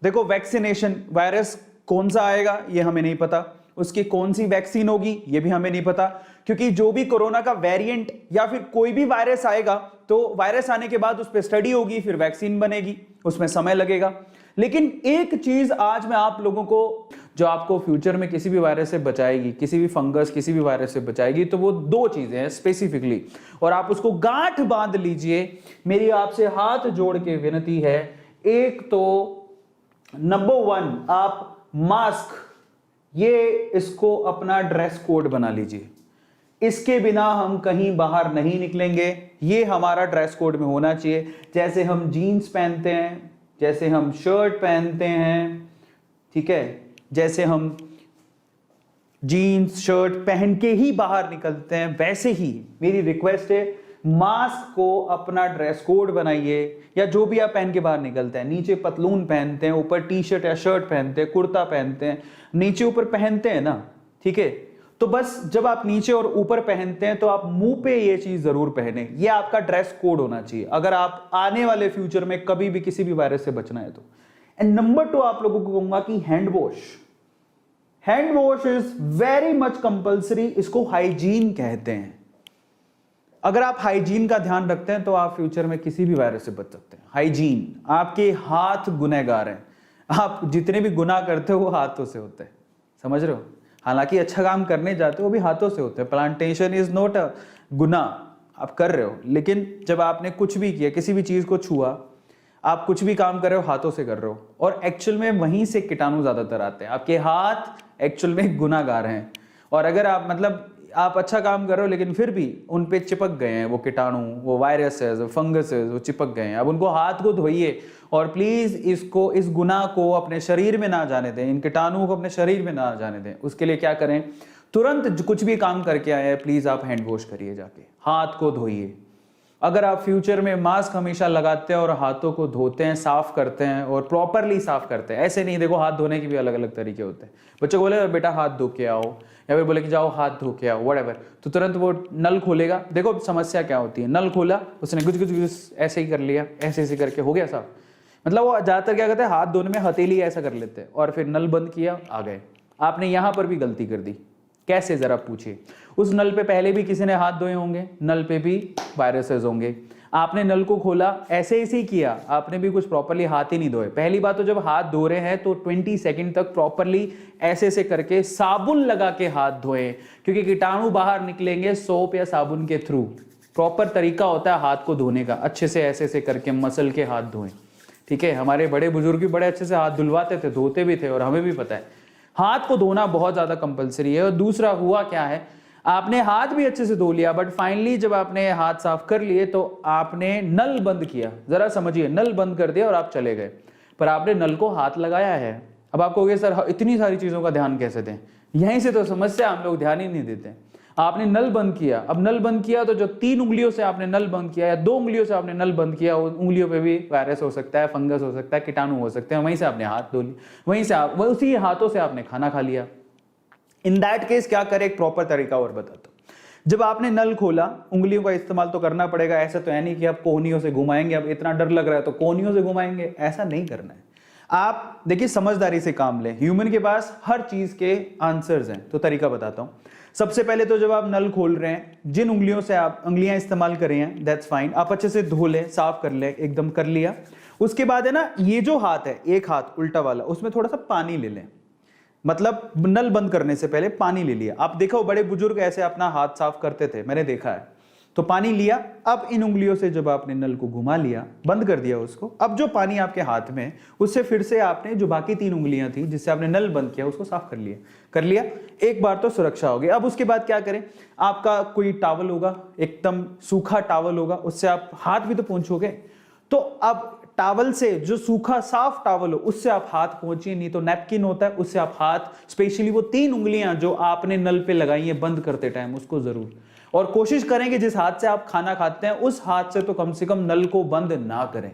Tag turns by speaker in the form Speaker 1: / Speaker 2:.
Speaker 1: देखो vaccination, virus कौन सा आएगा ये हमें नहीं पता, उसकी कौन सी वैक्सीन होगी ये भी हमें नहीं पता, क्योंकि जो भी कोरोना का वेरिएंट या फिर कोई भी वायरस आएगा तो वायरस आने के बाद उस पर स्टडी होगी, फिर वैक्सीन बनेगी, उसमें समय लगेगा। लेकिन एक चीज आज मैं आप लोगों को, जो आपको फ्यूचर में किसी भी वायरस से बचाएगी, किसी भी फंगस, किसी भी वायरस से बचाएगी, तो वो दो चीजें हैं स्पेसिफिकली, और आप उसको गांठ बांध लीजिए। मेरी आपसे हाथ जोड़ के विनती है, एक तो नंबर 1 आप मास्क, ये इसको अपना ड्रेस कोड बना लीजिए। इसके बिना हम कहीं बाहर नहीं निकलेंगे, ये हमारा ड्रेस कोड में होना चाहिए। जैसे हम जीन्स पहनते हैं, जैसे हम शर्ट पहनते हैं, ठीक है, जैसे हम जीन्स शर्ट पहन के ही बाहर निकलते हैं, वैसे ही मेरी रिक्वेस्ट है मास्क को अपना ड्रेस कोड बनाइए। या जो भी आप पहन के बाहर निकलते हैं, नीचे पतलून पहनते हैं, ऊपर टी शर्ट या शर्ट पहनते हैं, कुर्ता पहनते हैं, नीचे ऊपर पहनते हैं ना, ठीक है, तो बस जब आप नीचे और ऊपर पहनते हैं तो आप मुंह पे ये चीज जरूर पहने, ये आपका ड्रेस कोड होना चाहिए अगर आप आने वाले फ्यूचर में कभी भी किसी भी वायरस से बचना है तो। एंड नंबर 2 आप लोगों को कहूंगा कि hand wash is very much compulsory, इसको हाइजीन कहते हैं। अगर आप हाइजीन का ध्यान रखते हैं तो आप फ्यूचर में किसी भी वायरस से बच सकते हैं। हाइजीन, आपके हाथ गुनहगार हैं, आप जितने भी गुनाह करते हो वो हाथों से होते हैं, समझ रहे हो। हालांकि अच्छा काम करने जाते हो वो भी हाथों से होते हैं, प्लांटेशन इज नॉट अ गुनाह, आप कर रहे हो, लेकिन जब आपने कुछ भी किया, किसी भी चीज को छुआ, आप कुछ भी काम कर रहे हो हाथों से कर रहे हो, और एक्चुअल में वहीं से कीटाणु ज्यादातर आते हैं। आपके हाथ एक्चुअल में गुनाहगार हैं, और अगर आप मतलब आप अच्छा काम कर रहे हो लेकिन फिर भी उन पे चिपक गए हैं वो कीटाणु, वो वायरसेस, वो फंगसेस, वो चिपक गए हैं, अब उनको हाथ को धोइए, और प्लीज इसको, इस गुनाह को अपने शरीर में ना जाने दें, इन कीटाणुओं को अपने शरीर में ना जाने दें। उसके लिए क्या करें, तुरंत कुछ भी काम करके आए हैं प्लीज आप हैंड वॉश करिए, जाके हाथ को धोइए। अगर आप फ्यूचर में मास्क हमेशा लगाते हैं और हाथों को धोते हैं, साफ करते हैं और प्रॉपरली साफ करते हैं, ऐसे नहीं, देखो हाथ धोने के भी अलग अलग तरीके होते हैं। बच्चों को बोले बेटा हाथ धो के आओ, या फिर बोले कि जाओ हाथ धो के आओ, व्हाटएवर, तो तुरंत वो नल खोलेगा। देखो समस्या क्या होती है, नल खोला, उसने गुज गुज गुज ऐसे ही कर लिया, ऐसे ऐसे करके हो गया साफ। मतलब वो ज्यादातर क्या करते हैं, हाथ धोने में हथेली ऐसा कर लेते हैं, और फिर नल बंद किया, आ गए। आपने यहां पर भी गलती कर दी। कैसे, जरा पूछिए। उस नल पे पहले भी किसी ने हाथ धोए होंगे, नल पे भी वायरसेस होंगे। आपने नल को खोला, ऐसे ही किया, आपने भी कुछ प्रॉपरली हाथ ही नहीं धोए। पहली बात तो जब हाथ धो रहे हैं तो 20 सेकंड तक प्रॉपरली ऐसे ऐसे करके साबुन लगा के हाथ धोएं, क्योंकि कीटाणु बाहर निकलेंगे सोप या साबुन के थ्रू। प्रॉपर तरीका होता है हाथ को धोने का, अच्छे से ऐसे ऐसे करके मसल के हाथ धोएं, ठीक है। हमारे बड़े बुजुर्ग भी बड़े अच्छे से हाथ धुलवाते थे, धोते भी थे, और हमें भी पता है हाथ को धोना बहुत ज्यादा कंपलसरी है। और दूसरा हुआ क्या है, आपने हाथ भी अच्छे से धो लिया, बट फाइनली जब आपने हाथ साफ कर लिए तो आपने नल बंद किया। जरा समझिए, नल बंद कर दिया और आप चले गए, पर आपने नल को हाथ लगाया है। अब आप कहोगे सर इतनी सारी चीजों का ध्यान कैसे दें, यहीं से तो समस्या, हम लोग ध्यान ही नहीं देते। आपने नल बंद किया, अब नल बंद किया तो जो 3 उंगलियों से आपने नल बंद किया या 2 उंगलियों से आपने नल बंद किया, उन उंगलियों पे भी वायरस हो सकता है, फंगस हो सकता है, कीटाणु हो सकते हैं। वहीं से आपने हाथ धो लिए, वहीं से आप उसी हाथों से आपने खाना खा लिया। इन दैट केस क्या करें, एक प्रॉपर तरीका और बताता हूं। जब आपने नल खोला, उंगलियों का इस्तेमाल तो करना पड़ेगा, ऐसा तो है नहीं कि आप कोहनियों से घुमाएंगे, अब इतना डर लग रहा है तो कोहनियों से घुमाएंगे, ऐसा नहीं करना है। आप देखिए समझदारी से काम लें, ह्यूमन के पास हर चीज के आंसर्स हैं। तो तरीका बताता हूं। सबसे पहले तो जब आप नल खोल रहे हैं, जिन उंगलियों से आप उंगलियां इस्तेमाल कर रहे हैं दैट्स फाइन, आप अच्छे से धो लें, साफ कर लें, एकदम कर लिया। उसके बाद है ना, ये जो हाथ है, एक हाथ उल्टा वाला, उसमें थोड़ा सा पानी ले लें, मतलब नल बंद करने से पहले पानी ले लिया। आप देखो बड़े बुजुर्ग ऐसे अपना हाथ साफ करते थे, मैंने देखा है। तो पानी लिया, अब इन उंगलियों से जब आपने नल को घुमा लिया, बंद कर दिया उसको, अब जो पानी आपके हाथ में, उससे फिर से आपने जो बाकी 3 उंगलियां थी जिससे आपने नल बंद किया उसको साफ कर लिया। एक बार तो सुरक्षा हो गई। अब उसके बाद क्या करें, आपका कोई टॉवल होगा, एकदम सूखा टॉवल होगा, उससे आप हाथ भी तो पोंछोगे। तो अब टॉवल से, जो सूखा साफ टॉवल हो, उससे आप हाथ पोंछिए, नहीं तो नैपकिन होता है, उससे आप हाथ, स्पेशली वो 3 उंगलियां जो आपने नल पे लगाई है बंद करते टाइम, उसको जरूर। और कोशिश करें कि जिस हाथ से आप खाना खाते हैं उस हाथ से तो कम से कम नल को बंद ना करें।